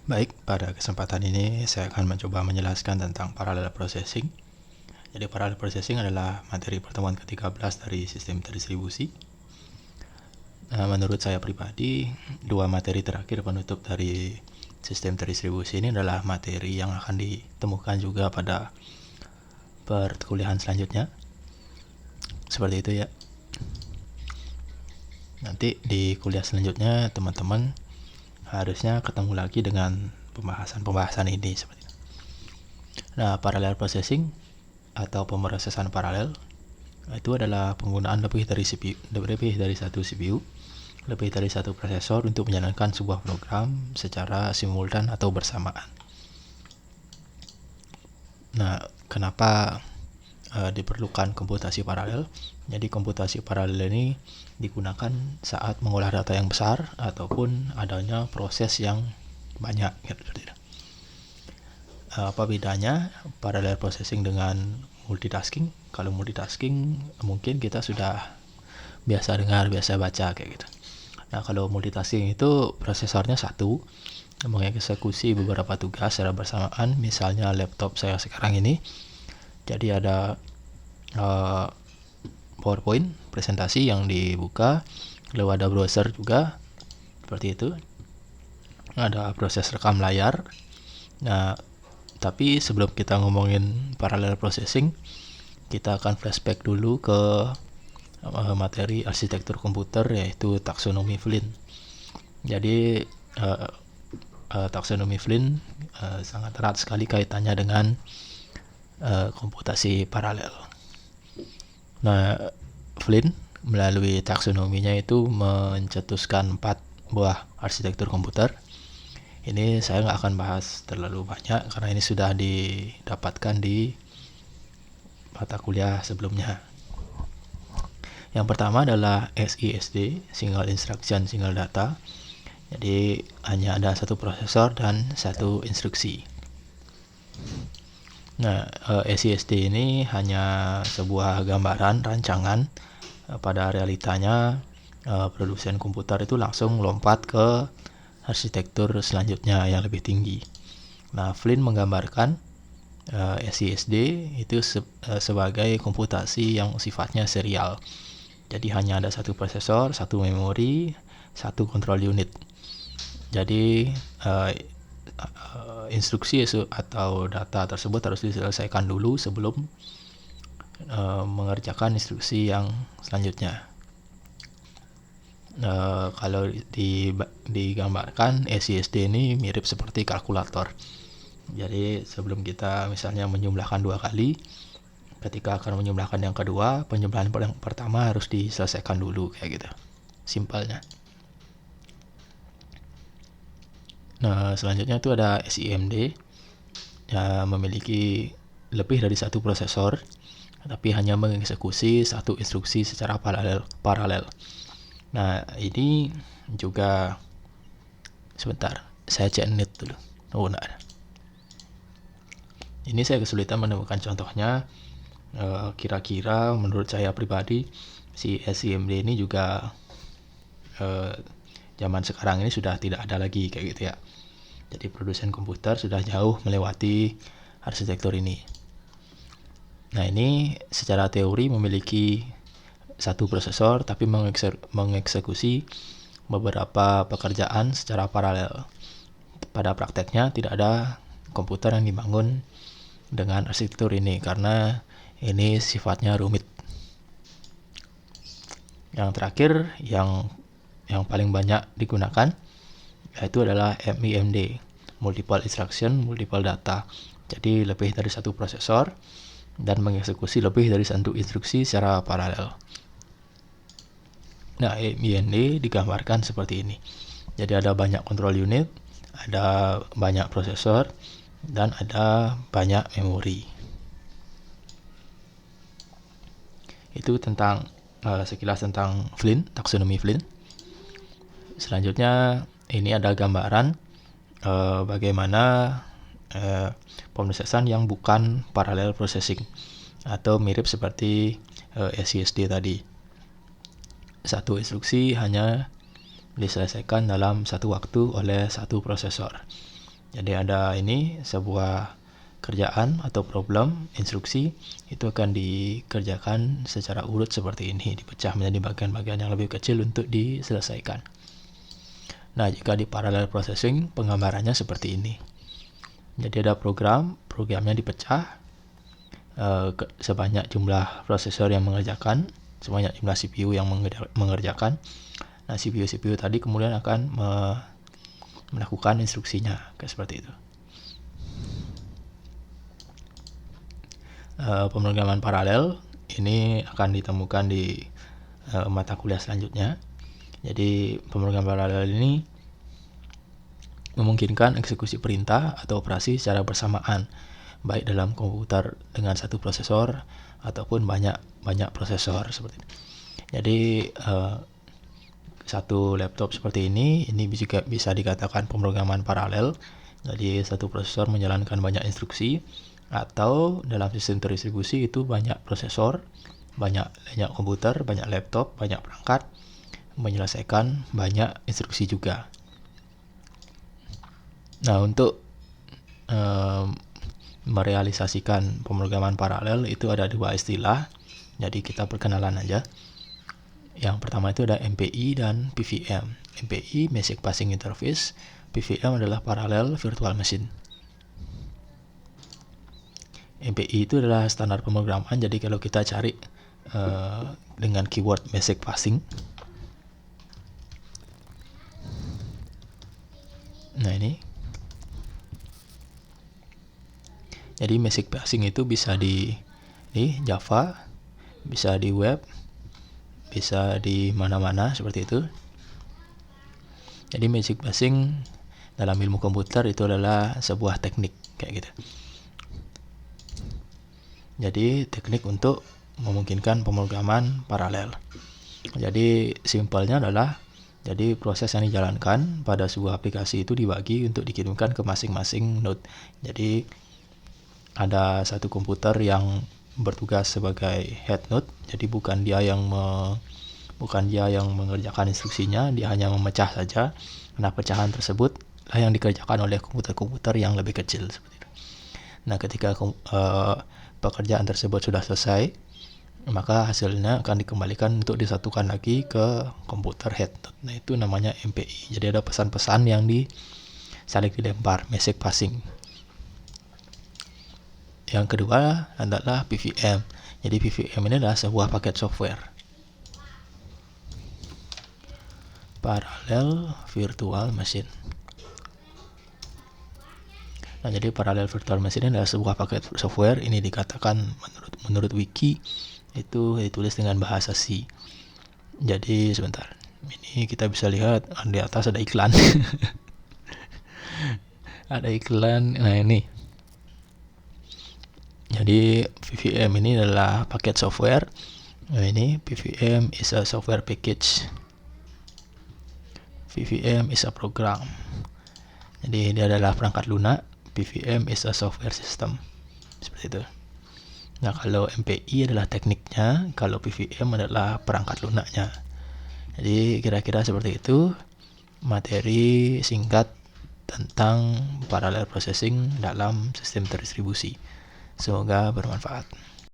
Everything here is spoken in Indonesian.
Baik, pada kesempatan ini saya akan mencoba menjelaskan tentang parallel processing. Jadi parallel processing adalah materi pertemuan ke-13 dari sistem terdistribusi. Menurut saya pribadi, dua materi terakhir penutup dari sistem terdistribusi ini adalah materi yang akan ditemukan juga pada perkuliahan selanjutnya. Seperti itu ya. Nanti di kuliah selanjutnya teman-teman harusnya ketemu lagi dengan pembahasan ini seperti itu. Nah, parallel processing atau pemrosesan paralel itu adalah penggunaan lebih dari satu CPU, lebih dari satu prosesor untuk menjalankan sebuah program secara simultan atau bersamaan. Nah, kenapa diperlukan komputasi paralel? Jadi komputasi paralel ini digunakan saat mengolah data yang besar ataupun adanya proses yang banyak gitu. Apa bedanya parallel processing dengan multitasking? Kalau multitasking mungkin kita sudah biasa dengar, biasa baca kayak gitu. Nah, kalau multitasking itu prosesornya satu, mengeksekusi beberapa tugas secara bersamaan. Misalnya laptop saya sekarang ini, jadi ada PowerPoint presentasi yang dibuka, lalu ada browser juga seperti itu, ada proses rekam layar. Nah, tapi sebelum kita ngomongin parallel processing, kita akan flashback dulu ke materi arsitektur komputer, yaitu taksonomi Flynn. Jadi taksonomi Flynn sangat erat sekali kaitannya dengan komputasi paralel. Nah, Flynn melalui taksonominya itu mencetuskan 4 buah arsitektur komputer. Ini saya nggak akan bahas terlalu banyak karena ini sudah didapatkan di mata kuliah sebelumnya. Yang pertama adalah SISD, Single Instruction Single Data. Jadi hanya ada satu prosesor dan satu instruksi. Nah, SISD ini hanya sebuah gambaran rancangan. Pada realitanya produsen komputer itu langsung lompat ke arsitektur selanjutnya yang lebih tinggi. Nah, Flynn menggambarkan SISD itu sebagai komputasi yang sifatnya serial. Jadi hanya ada satu prosesor, satu memori, satu control unit. Jadi instruksi atau data tersebut harus diselesaikan dulu sebelum mengerjakan instruksi yang selanjutnya. Kalau digambarkan SISD ini mirip seperti kalkulator. Jadi sebelum kita misalnya menjumlahkan 2 kali, ketika akan menjumlahkan yang kedua, penjumlahan yang pertama harus diselesaikan dulu kayak gitu. Simpelnya. Nah, selanjutnya itu ada SIMD yang memiliki lebih dari satu prosesor, tapi hanya mengeksekusi satu instruksi secara paralel. Nah, ini juga sebentar, saya cek net dulu. Oh, enggak ada. Ini saya kesulitan menemukan contohnya. Kira-kira menurut saya pribadi si SIMD ini juga zaman sekarang ini sudah tidak ada lagi kayak gitu ya. Jadi produsen komputer sudah jauh melewati arsitektur ini. Nah, ini secara teori memiliki satu prosesor tapi mengeksekusi beberapa pekerjaan secara paralel. Pada prakteknya tidak ada komputer yang dibangun dengan arsitektur ini karena ini sifatnya rumit. Yang terakhir yang paling banyak digunakan yaitu adalah MIMD, Multiple Instruction Multiple Data. Jadi lebih dari satu prosesor dan mengeksekusi lebih dari satu instruksi secara paralel. Nah, MIMD digambarkan seperti ini. Jadi ada banyak control unit, ada banyak prosesor, dan ada banyak memori. Itu tentang sekilas tentang Flynn, taksonomi Flynn. Selanjutnya ini ada gambaran bagaimana pemrosesan yang bukan parallel processing atau mirip seperti SISD tadi. Satu instruksi hanya diselesaikan dalam satu waktu oleh satu prosesor. Jadi ada ini sebuah kerjaan atau problem, instruksi itu akan dikerjakan secara urut seperti ini, dipecah menjadi bagian-bagian yang lebih kecil untuk diselesaikan. Nah, jika di parallel processing, penggambarannya seperti ini. Jadi ada programnya dipecah sebanyak jumlah prosesor yang mengerjakan, sebanyak jumlah CPU yang mengerjakan. Nah, CPU tadi kemudian akan melakukan instruksinya, kayak seperti itu. Pemrograman paralel ini akan ditemukan di mata kuliah selanjutnya. Jadi pemrograman paralel ini memungkinkan eksekusi perintah atau operasi secara bersamaan, baik dalam komputer dengan satu prosesor ataupun banyak prosesor seperti itu. Jadi satu laptop seperti ini juga bisa dikatakan pemrograman paralel. Jadi satu prosesor menjalankan banyak instruksi, atau dalam sistem terdistribusi itu banyak prosesor, banyak komputer, banyak laptop, banyak perangkat menyelesaikan banyak instruksi juga. Nah, untuk merealisasikan pemrograman paralel itu ada dua istilah. Jadi kita perkenalan aja. Yang pertama itu ada MPI dan PVM. MPI Basic Parsing Interface, PVM adalah Parallel Virtual Machine. MPI itu adalah standar pemrograman. Jadi kalau kita cari dengan keyword basic parsing, nah ini, jadi basic parsing itu bisa di Java, bisa di web, bisa di mana-mana seperti itu. Jadi basic parsing dalam ilmu komputer itu adalah sebuah teknik kayak gitu. Jadi teknik untuk memungkinkan pemrograman paralel. Jadi simpelnya adalah, jadi proses yang dijalankan pada sebuah aplikasi itu dibagi untuk dikirimkan ke masing-masing node. Jadi ada satu komputer yang bertugas sebagai head node. Jadi bukan dia yang mengerjakan instruksinya, dia hanya memecah saja. Nah, pecahan tersebut lah yang dikerjakan oleh komputer-komputer yang lebih kecil seperti itu. Nah, ketika pekerjaan tersebut sudah selesai, maka hasilnya akan dikembalikan untuk disatukan lagi ke komputer head node. Nah, itu namanya MPI. Jadi ada pesan-pesan yang saling dilempar, basic parsing. Yang kedua adalah PVM. Jadi PVM ini adalah sebuah paket software, Parallel Virtual Machine. Nah, jadi Parallel Virtual Machine ini adalah sebuah paket software. Ini dikatakan menurut wiki itu ditulis dengan bahasa C. Jadi sebentar, ini kita bisa lihat di atas ada iklan. Ada iklan. Nah, ini. Jadi PVM ini adalah paket software. Nah, ini PVM is a software package. PVM is a program. Jadi dia adalah perangkat lunak. PVM is a software system. Seperti itu. Nah, kalau MPI adalah tekniknya, kalau PVM adalah perangkat lunaknya. Jadi kira-kira seperti itu materi singkat tentang parallel processing dalam sistem terdistribusi. Semoga bermanfaat.